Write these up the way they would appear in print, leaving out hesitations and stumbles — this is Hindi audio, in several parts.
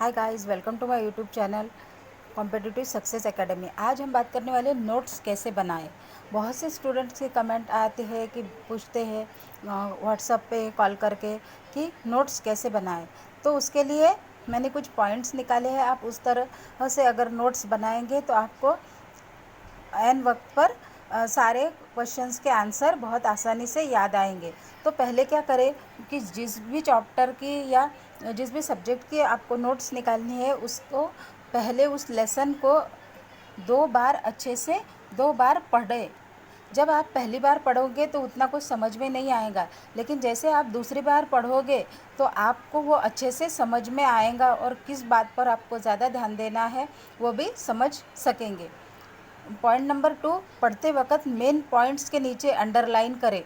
Hi guys, welcome to my YouTube channel competitive success academy. आज हम बात करने वाले नोट्स कैसे बनाएं। बहुत से स्टूडेंट्स के कमेंट आते हैं कि पूछते हैं व्हाट्सएप पे कॉल करके कि नोट्स कैसे बनाएं। तो उसके लिए मैंने कुछ पॉइंट्स निकाले हैं। आप उस तरह से अगर नोट्स बनाएंगे तो आपको एन वक्त पर सारे क्वेश्चंस के आंसर बहुत आसानी से याद आएंगे। तो पहले क्या करें कि जिस भी चैप्टर की या जिस भी सब्जेक्ट की आपको नोट्स निकालनी है उसको पहले उस लेसन को 2 बार अच्छे से 2 बार पढ़ें। जब आप पहली बार पढ़ोगे तो उतना कुछ समझ में नहीं आएगा, लेकिन जैसे आप दूसरी बार पढ़ोगे तो आपको वो अच्छे से समझ में आएगा और किस बात पर आपको ज़्यादा ध्यान देना है वो भी समझ सकेंगे। पॉइंट नंबर 2, पढ़ते वक्त मेन पॉइंट्स के नीचे अंडरलाइन करें।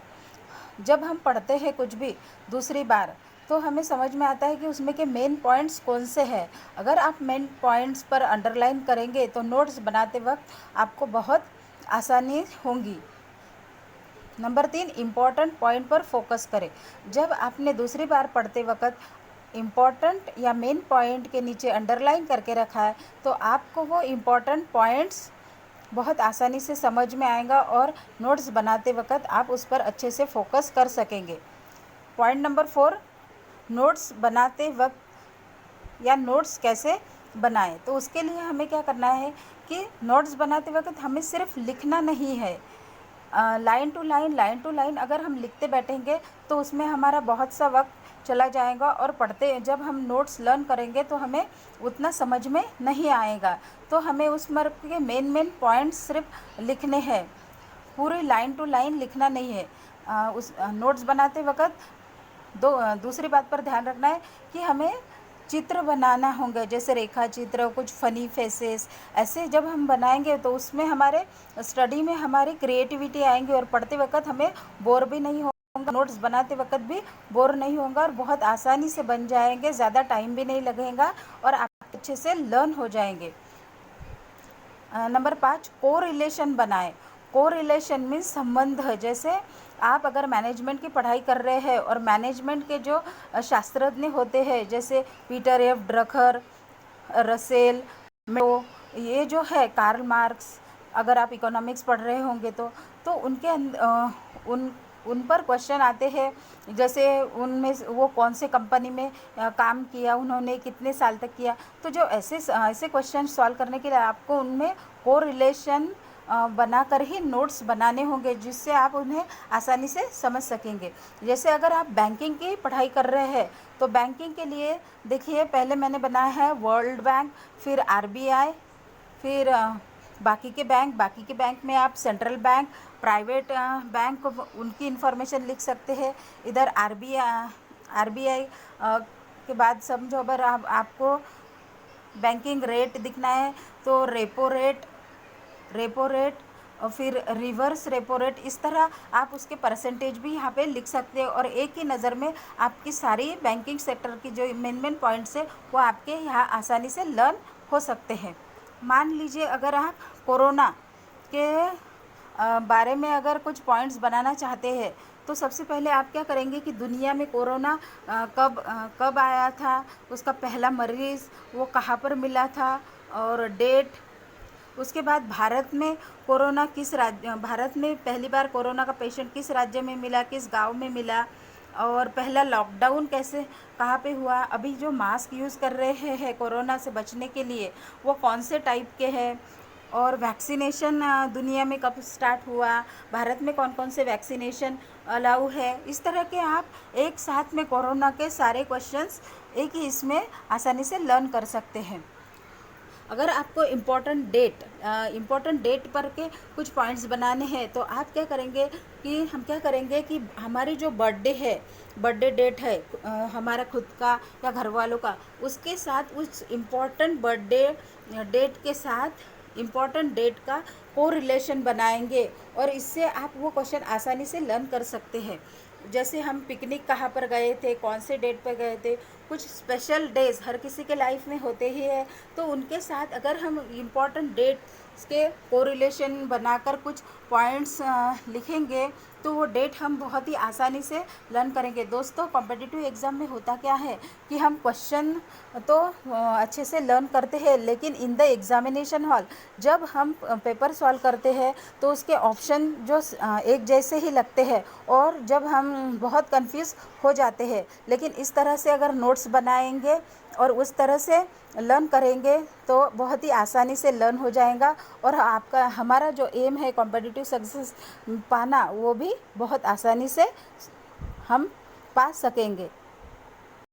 जब हम पढ़ते हैं कुछ भी दूसरी बार तो हमें समझ में आता है कि उसमें के मेन पॉइंट्स कौन से हैं। अगर आप मेन पॉइंट्स पर अंडरलाइन करेंगे तो नोट्स बनाते वक्त आपको बहुत आसानी होंगी। नंबर 3, इम्पॉर्टेंट पॉइंट पर फोकस करें। जब आपने दूसरी बार पढ़ते वक्त इम्पॉर्टेंट या मेन पॉइंट के नीचे अंडरलाइन करके रखा है तो आपको वो इम्पॉर्टेंट पॉइंट्स बहुत आसानी से समझ में आएगा और नोट्स बनाते वक्त आप उस पर अच्छे से फोकस कर सकेंगे। पॉइंट नंबर 4, नोट्स बनाते वक्त या नोट्स कैसे बनाएं। तो उसके लिए हमें क्या करना है कि नोट्स बनाते वक्त हमें सिर्फ लिखना नहीं है, लाइन टू लाइन अगर हम लिखते बैठेंगे तो उसमें हमारा बहुत सा वक्त चला जाएगा और पढ़ते जब हम नोट्स लर्न करेंगे तो हमें उतना समझ में नहीं आएगा। तो हमें उस वर्क के मेन पॉइंट्स सिर्फ लिखने हैं, पूरी लाइन टू लाइन लिखना नहीं है। उस नोट्स बनाते वक्त दूसरी बात पर ध्यान रखना है कि हमें चित्र बनाना होंगे, जैसे रेखा चित्र, कुछ फ़नी फेसेस, ऐसे जब हम बनाएंगे तो उसमें हमारे स्टडी में हमारी क्रिएटिविटी आएंगी और पढ़ते वक्त हमें बोर भी नहीं होगा, नोट्स बनाते वक्त भी बोर नहीं होगा और बहुत आसानी से बन जाएंगे, ज़्यादा टाइम भी नहीं लगेगा और आप अच्छे से लर्न हो जाएंगे। नंबर 5, को रिलेशन बनाएं। को रिलेशन मीन्स संबंध। जैसे आप अगर मैनेजमेंट की पढ़ाई कर रहे हैं और मैनेजमेंट के जो शास्त्रज्ञ होते हैं जैसे पीटर एफ ड्रकर, रसेल, ये जो है कार्ल मार्क्स, अगर आप इकोनॉमिक्स पढ़ रहे होंगे तो उनके उन पर क्वेश्चन आते हैं, जैसे उनमें वो कौन से कंपनी में काम किया, उन्होंने कितने साल तक किया। तो जो ऐसे क्वेश्चन सॉल्व करने के लिए आपको उनमें को रिलेशन बनाकर ही नोट्स बनाने होंगे जिससे आप उन्हें आसानी से समझ सकेंगे। जैसे अगर आप बैंकिंग की पढ़ाई कर रहे हैं तो बैंकिंग के लिए देखिए, पहले मैंने बनाया है वर्ल्ड बैंक, फिर आरबीआई, फिर बाकी के बैंक में आप सेंट्रल बैंक, प्राइवेट बैंक उनकी इन्फॉर्मेशन लिख सकते हैं। इधर आरबीआई के बाद समझो अगर आपको बैंकिंग रेट दिखना है तो रेपो रेट और फिर रिवर्स रेपो रेट, इस तरह आप उसके परसेंटेज भी यहाँ पे लिख सकते हैं और एक ही नज़र में आपकी सारी बैंकिंग सेक्टर की जो मेन पॉइंट्स है वो आपके यहाँ आसानी से लर्न हो सकते हैं। मान लीजिए अगर आप कोरोना के बारे में अगर कुछ पॉइंट्स बनाना चाहते हैं तो सबसे पहले आप क्या करेंगे कि दुनिया में कोरोना कब आया था, उसका पहला मरीज़ वो कहाँ पर मिला था और डेट। उसके बाद भारत में भारत में पहली बार कोरोना का पेशेंट किस राज्य में मिला, किस गांव में मिला, और पहला लॉकडाउन कहाँ पे हुआ। अभी जो मास्क यूज़ कर रहे हैं कोरोना से बचने के लिए वो कौन से टाइप के हैं, और वैक्सीनेशन दुनिया में कब स्टार्ट हुआ, भारत में कौन कौन से वैक्सीनेशन अलाउ है। इस तरह के आप एक साथ में कोरोना के सारे क्वेश्चंस एक ही इसमें आसानी से लर्न कर सकते हैं। अगर आपको इम्पॉर्टेंट डेट पर के कुछ पॉइंट्स बनाने हैं तो आप क्या करेंगे कि हमारी जो बर्थडे डेट है हमारा खुद का या घर वालों का, उसके साथ उस इम्पॉर्टेंट बर्थडे डेट के साथ इम्पॉर्टेंट डेट का को रिलेशन बनाएंगे और इससे आप वो क्वेश्चन आसानी से लर्न कर सकते हैं। जैसे हम पिकनिक कहाँ पर गए थे, कौन से डेट पर गए थे, कुछ स्पेशल डेज हर किसी के लाइफ में होते ही है, तो उनके साथ अगर हम इम्पॉर्टेंट डेट्स के कोरिलेशन बनाकर कुछ पॉइंट्स लिखेंगे तो वो डेट हम बहुत ही आसानी से लर्न करेंगे। दोस्तों, कॉम्पिटिटिव एग्ज़ाम में होता क्या है कि हम क्वेश्चन तो अच्छे से लर्न करते हैं, लेकिन इन द एग्ज़ामिनेशन हॉल जब हम पेपर सॉल्व करते हैं तो उसके ऑप्शन जो एक जैसे ही लगते हैं और जब हम बहुत कंफ्यूज हो जाते हैं। लेकिन इस तरह से अगर नोट्स बनाएंगे और उस तरह से लर्न करेंगे तो बहुत ही आसानी से लर्न हो जाएगा और आपका हमारा जो एम है कॉम्पिटिटिव सक्सेस पाना, वो भी बहुत आसानी से हम पा सकेंगे।